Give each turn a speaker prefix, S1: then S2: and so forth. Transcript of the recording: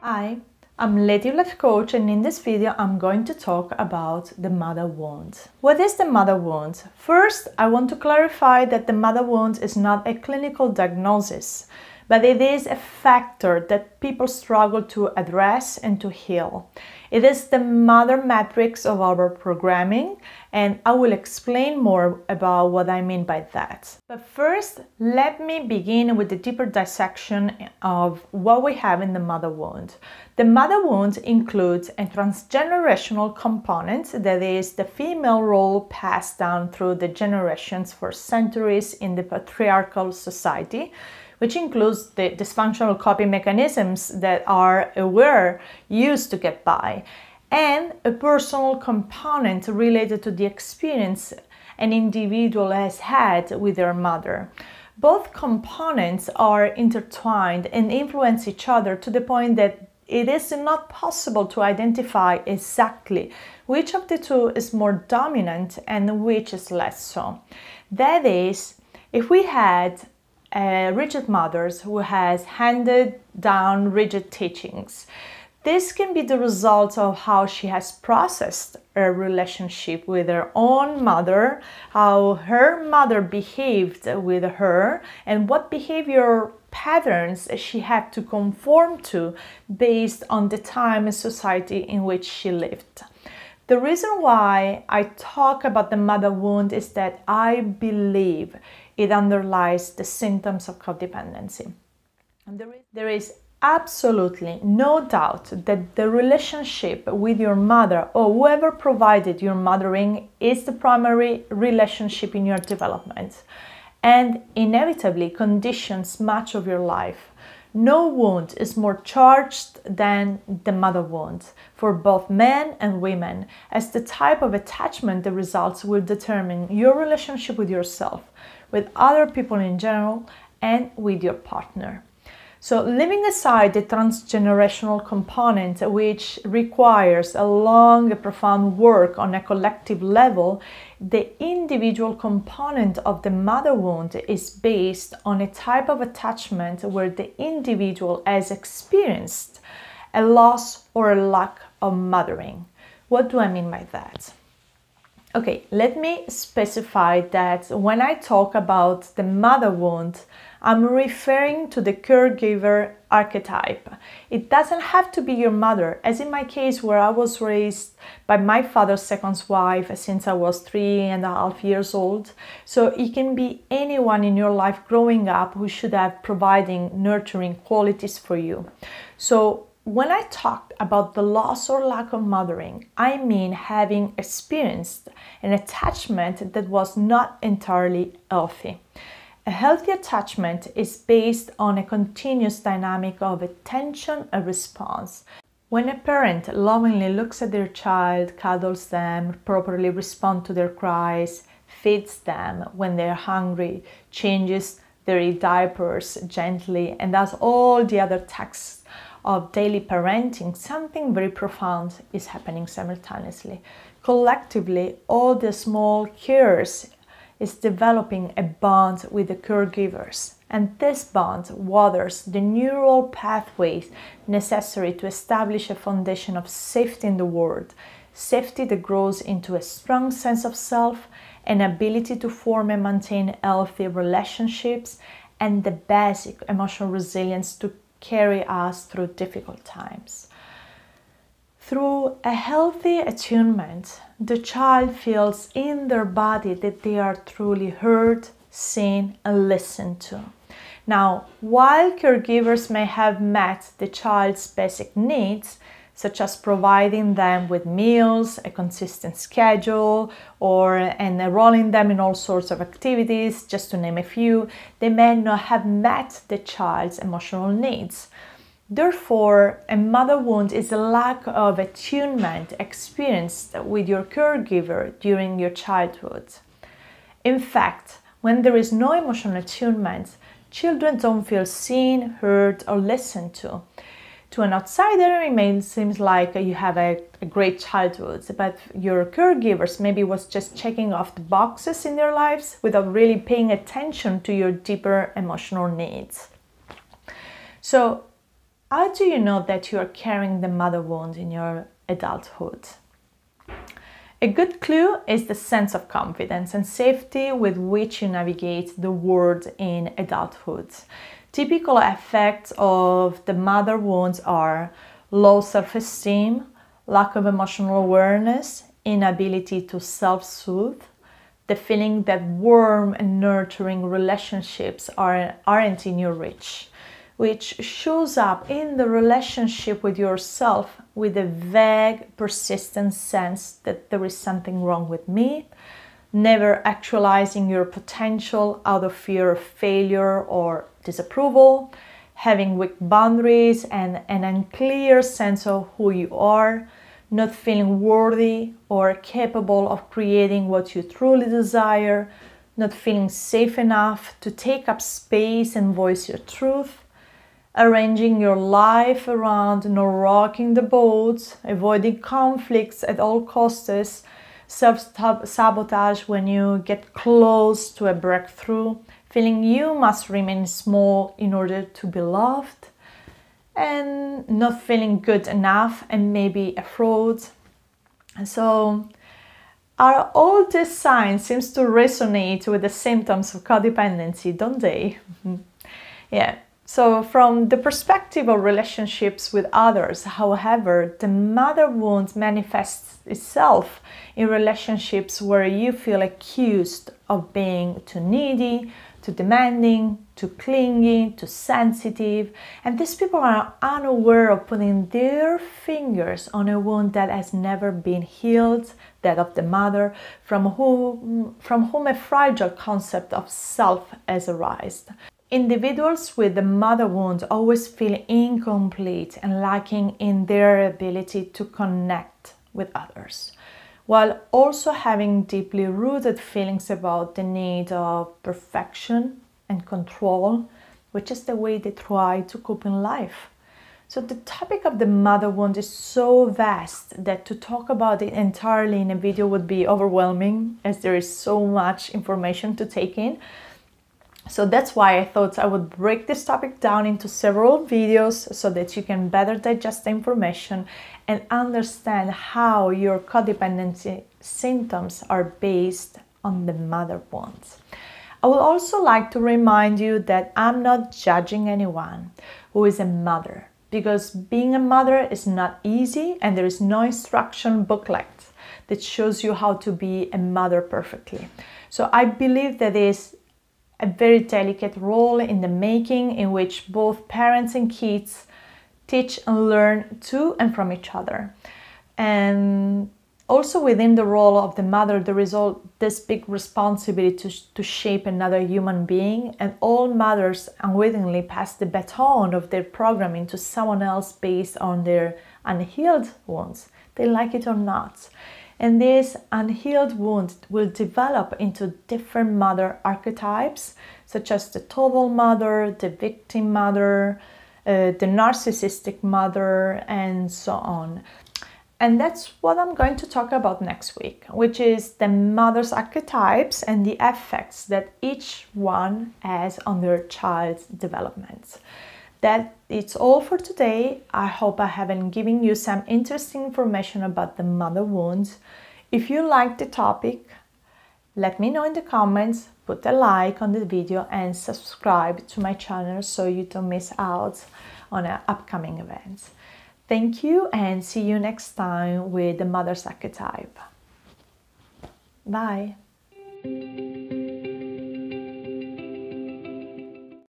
S1: Hi, I'm Lady Life Coach, and in this video I'm going to talk about the mother wound. What is the mother wound? First, I want to clarify that the mother wound is not a clinical diagnosis, but it is a factor that people struggle to address and to heal. It is the mother matrix of our programming, and I will explain more about what I mean by that. But first, let me begin with the deeper dissection of what we have in the mother wound. The mother wound includes a transgenerational component, that is the female role passed down through the generations for centuries in the patriarchal society, which includes the dysfunctional coping mechanisms that were used to get by, and a personal component related to the experience an individual has had with their mother. Both components are intertwined and influence each other to the point that it is not possible to identify exactly which of the two is more dominant and which is less so. That is, if we had rigid mothers who has handed down rigid teachings, this can be the result of how she has processed her relationship with her own mother, how her mother behaved with her, and what behavior patterns she had to conform to based on the time and society in which she lived. The reason why I talk about the mother wound is that I believe it underlies the symptoms of codependency. And there is absolutely no doubt that the relationship with your mother or whoever provided your mothering is the primary relationship in your development and inevitably conditions much of your life. No wound is more charged than the mother wound for both men and women, as the type of attachment the results will determine your relationship with yourself, with other people in general, and with your partner. So leaving aside the transgenerational component, which requires a long and profound work on a collective level, the individual component of the mother wound is based on a type of attachment where the individual has experienced a loss or a lack of mothering. What do I mean by that? Okay, let me specify that when I talk about the mother wound, I'm referring to the caregiver archetype. It doesn't have to be your mother, as in my case where I was raised by my father's second wife since I was 3.5 years old. So it can be anyone in your life growing up who should have providing nurturing qualities for you. So when I talked about the loss or lack of mothering, I mean having experienced an attachment that was not entirely healthy. A healthy attachment is based on a continuous dynamic of attention and response. When a parent lovingly looks at their child, cuddles them, properly responds to their cries, feeds them when they're hungry, changes their diapers gently, and does all the other tasks of daily parenting, something very profound is happening simultaneously. Collectively, all the small cares is developing a bond with the caregivers, and this bond waters the neural pathways necessary to establish a foundation of safety in the world, safety that grows into a strong sense of self, an ability to form and maintain healthy relationships, and the basic emotional resilience to carry us through difficult times. Through a healthy attunement, the child feels in their body that they are truly heard, seen, and listened to. Now, while caregivers may have met the child's basic needs, such as providing them with meals, a consistent schedule, and enrolling them in all sorts of activities, just to name a few, they may not have met the child's emotional needs. Therefore, a mother wound is a lack of attunement experienced with your caregiver during your childhood. In fact, when there is no emotional attunement, children don't feel seen, heard, or listened to. To an outsider, it may seem like you have a great childhood, but your caregivers maybe was just checking off the boxes in their lives without really paying attention to your deeper emotional needs. So How do you know that you are carrying the mother wound in your adulthood? A good clue is the sense of confidence and safety with which you navigate the world in adulthood. Typical effects of the mother wounds are low self-esteem, lack of emotional awareness, inability to self-soothe, the feeling that warm and nurturing relationships aren't in your reach, which shows up in the relationship with yourself with a vague, persistent sense that there is something wrong with me, never actualizing your potential out of fear of failure or disapproval, having weak boundaries and an unclear sense of who you are, not feeling worthy or capable of creating what you truly desire, not feeling safe enough to take up space and voice your truth, arranging your life around not rocking the boat, avoiding conflicts at all costs, self-sabotage when you get close to a breakthrough, feeling you must remain small in order to be loved, and not feeling good enough and maybe a fraud. So all these signs seems to resonate with the symptoms of codependency, don't they? Yeah. So from the perspective of relationships with others, however, the mother wound manifests itself in relationships where you feel accused of being too needy, too demanding, too clingy, too sensitive, and these people are unaware of putting their fingers on a wound that has never been healed, that of the mother, from whom a fragile concept of self has arisen. Individuals with the mother wound always feel incomplete and lacking in their ability to connect with others, while also having deeply rooted feelings about the need of perfection and control, which is the way they try to cope in life. So the topic of the mother wound is so vast that to talk about it entirely in a video would be overwhelming, as there is so much information to take in. So that's why I thought I would break this topic down into several videos so that you can better digest the information and understand how your codependency symptoms are based on the mother wound. I would also like to remind you that I'm not judging anyone who is a mother, because being a mother is not easy and there is no instruction booklet that shows you how to be a mother perfectly. So I believe that is a very delicate role in the making, in which both parents and kids teach and learn to and from each other. And also within the role of the mother, there is all this big responsibility to shape another human being, and all mothers unwittingly pass the baton of their programming to someone else based on their unhealed wounds, they like it or not. And this unhealed wound will develop into different mother archetypes, such as the total mother, the victim mother, the narcissistic mother, and so on. And that's what I'm going to talk about next week, which is the mother's archetypes and the effects that each one has on their child's development. That it's all for today. I hope I haven't given you some interesting information about the mother wounds. If you like the topic, let me know in the comments, put a like on the video and subscribe to my channel so you don't miss out on upcoming events. Thank you and see you next time with the mother's archetype. Bye.